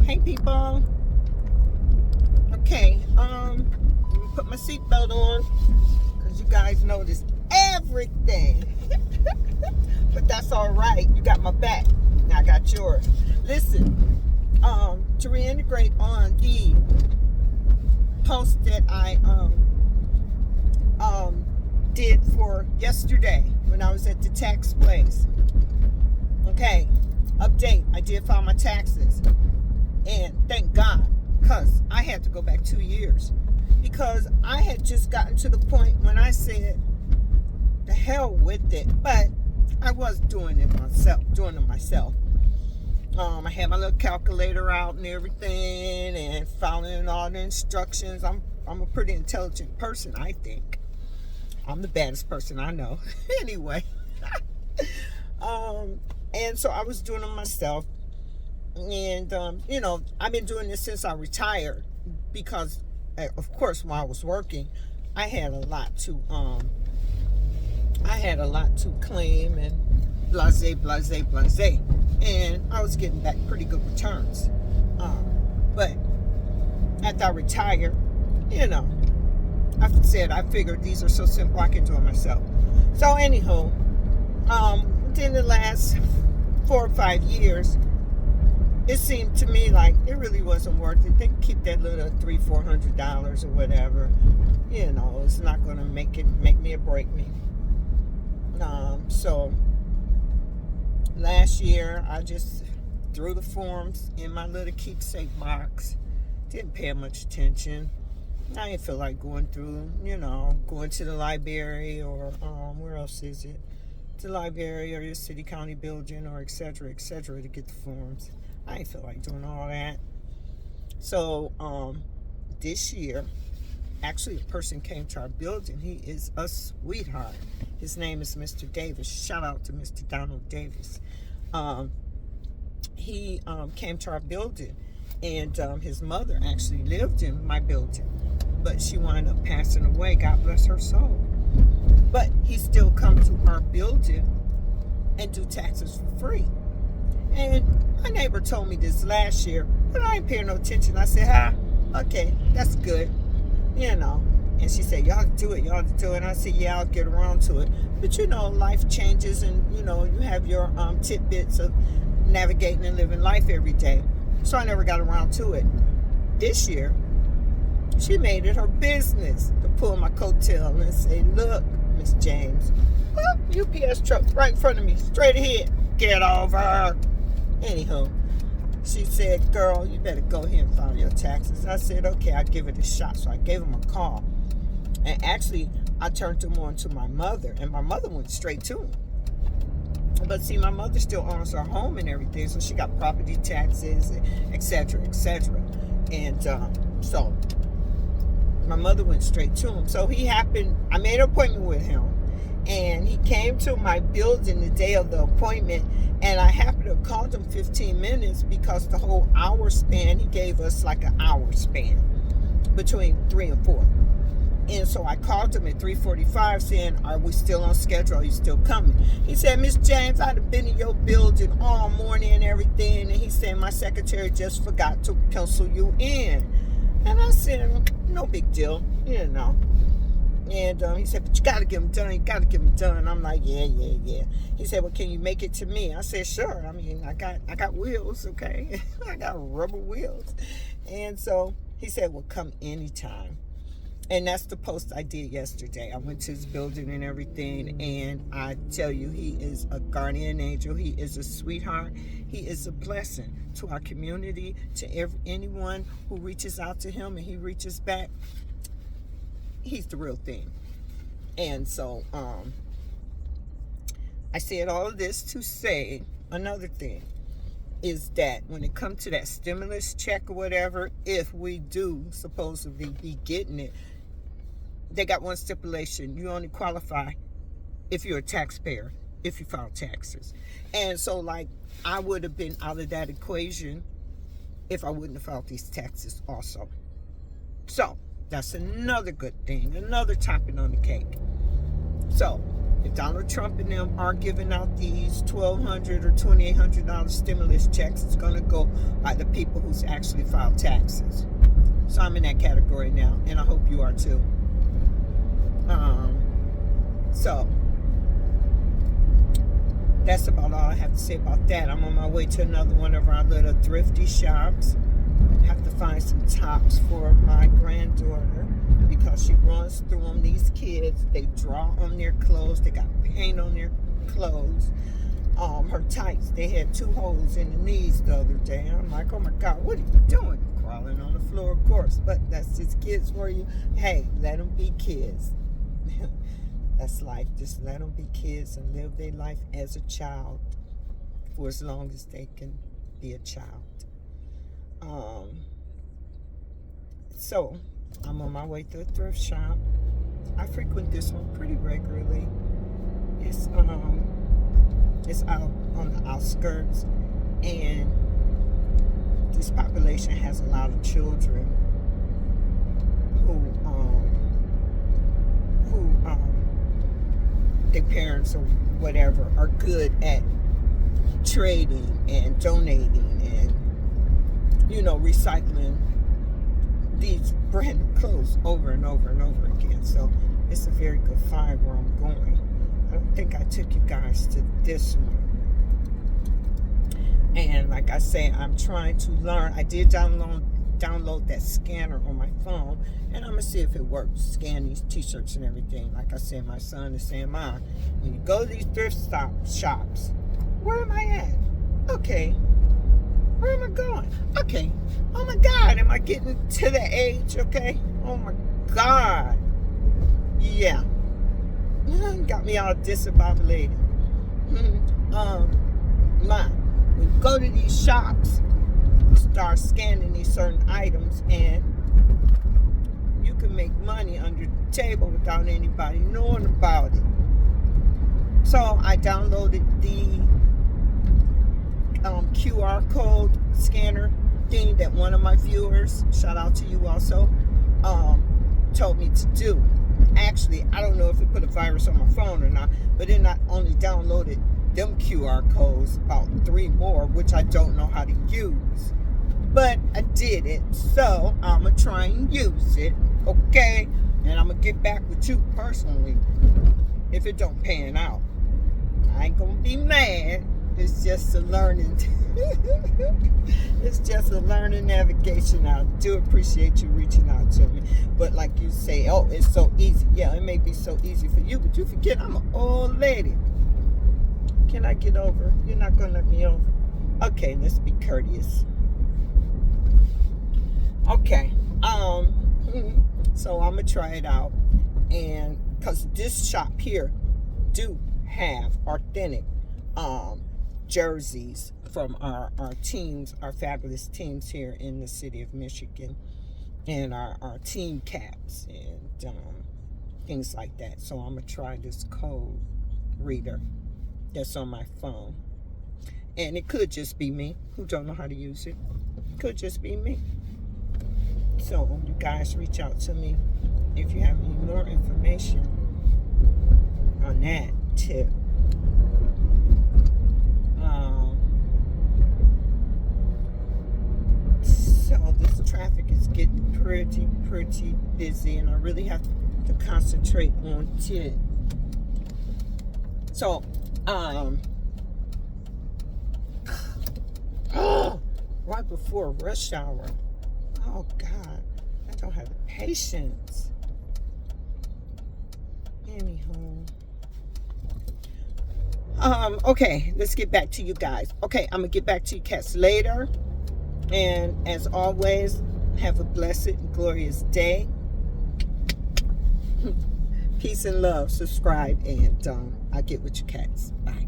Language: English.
Hey people. Okay, let me put my seatbelt on because you guys notice everything. But that's all right. You got my back. Now I got yours. Listen, to reintegrate on the post that I did for yesterday when I was at the tax place. Okay, update. I did file my taxes. And thank God, because I had to go back 2 years. Because I had just gotten to the point when I said, the hell with it. But I was doing it myself. I had my little calculator out and everything and following all the instructions. I'm a pretty intelligent person, I think. I'm the baddest person I know. Anyway. And so I was doing it myself. And, I've been doing this since I retired because, of course, while I was working, I had a lot to claim and blase. And I was getting back pretty good returns. But after I retired, I figured these are so simple I can do it myself. So, anywho, within the last 4 or 5 years, it seemed to me like it really wasn't worth it. They can keep that little $300-400 or whatever. It's not going to make me or break me. So last year I just threw the forms in my little keepsake box. Didn't pay much attention. I didn't feel like going through, going to the library or where else is it? The library or your city county building or et cetera, to get the forms. I didn't feel like doing all that. So this year, actually a person came to our building. He is a sweetheart. His name is Mr. Davis. Shout out to Mr. Donald Davis. He came to our building, and his mother actually lived in my building, but she wound up passing away. God bless her soul. But he still come to our building and do taxes for free. And my neighbor told me this last year, but I ain't paying no attention. I said, okay, that's good, And she said, y'all do it. And I said, yeah, I'll get around to it. But life changes, and you have your tidbits of navigating and living life every day. So I never got around to it. This year, she made it her business to pull my coattail and say, look, Miss James, UPS truck right in front of me, straight ahead. Get over. Anywho, she said, girl, you better go ahead and file your taxes. I said, okay, I'll give it a shot. So I gave him a call. And actually, I turned him on to my mother. And my mother went straight to him. But see, my mother still owns her home and everything. So she got property taxes, et cetera, et cetera. And so my mother went straight to him. So I made an appointment with him. And he came to my building the day of the appointment, and I happened to have called him 15 minutes because the whole hour span, he gave us like an hour span between 3 and 4. And so I called him at 3:45 saying, are we still on schedule? Are you still coming? He said, Miss James, I'd have been in your building all morning and everything. And he said, my secretary just forgot to pencil you in. And I said, no big deal, And he said, but you got to get them done. I'm like, yeah. He said, well, can you make it to me? I said, sure. I mean, I got wheels, okay? I got rubber wheels. And so he said, well, come anytime. And that's the post I did yesterday. I went to his building and everything, and I tell you, he is a guardian angel. He is a sweetheart. He is a blessing to our community, to anyone who reaches out to him and he reaches back. He's the real thing. And so I said all of this to say another thing is that when it comes to that stimulus check or whatever, if we do supposedly be getting it, they got one stipulation: you only qualify if you're a taxpayer, if you file taxes. And so I would have been out of that equation if I wouldn't have filed these taxes also. So that's another good thing, another topping on the cake. So if Donald Trump and them are giving out these $1,200 or $2,800 stimulus checks, it's going to go by the people who's actually filed taxes. So I'm in that category now, and I hope you are too. So that's about all I have to say about that. I'm on my way to another one of our little thrifty shops. Have to find some tops for my granddaughter because she runs through them. These kids, they draw on their clothes. They got paint on their clothes. Her tights, they had 2 holes in the knees the other day. I'm like, oh my God, what are you doing? Crawling on the floor, of course. But that's just kids for you. Hey, let them be kids. That's life. Just let them be kids and live their life as a child for as long as they can be a child. So I'm on my way to a thrift shop. I frequent this one pretty regularly. It's out on the outskirts, and this population has a lot of children who their parents or whatever are good at trading and donating and, you know, recycling these brand new clothes over and over and over again. So it's a very good find where I'm going. I don't think I took you guys to this one. And like I say, I'm trying to learn. I did download that scanner on my phone, and I'm gonna see if it works. Scan these t-shirts and everything. Like I said, my son is saying, Mom, when you go to these thrift shops, where am I at? Okay. Where am I going? Okay. Oh my God, am I getting to the age? Okay. Oh my God. Yeah. Got me all discombobulated. When you go to these shops, you start scanning these certain items, and you can make money under the table without anybody knowing about it. So I downloaded the QR code scanner thing that one of my viewers, shout out to you also, told me to do. Actually, I don't know if it put a virus on my phone or not, but then I only downloaded them QR codes, about 3 more, which I don't know how to use. But I did it, so I'm going to try and use it, okay? And I'm going to get back with you personally if it don't pan out. I ain't going to be mad. It's just a learning. It's just a learning navigation. I do appreciate you reaching out to me. But like you say, oh, it's so easy. Yeah, it may be so easy for you, but you forget I'm an old lady. Can I get over? You're not going to let me over. Okay, let's be courteous. Okay. So I'm going to try it out. And because this shop here do have authentic jerseys from our teams, our fabulous teams here in the city of Michigan, and our team caps and things like that. So I'm going to try this code reader that's on my phone. And it could just be me who don't know how to use it. It could just be me. So you guys reach out to me if you have any more information on that tip. So this traffic is getting pretty busy, and I really have to concentrate on it. So right before rush hour. Oh God, I don't have the patience. Anyhow. Okay, let's get back to you guys. Okay, I'm gonna get back to you cats later. And as always, have a blessed and glorious day. Peace and love. Subscribe, and I'll get with you cats. Bye.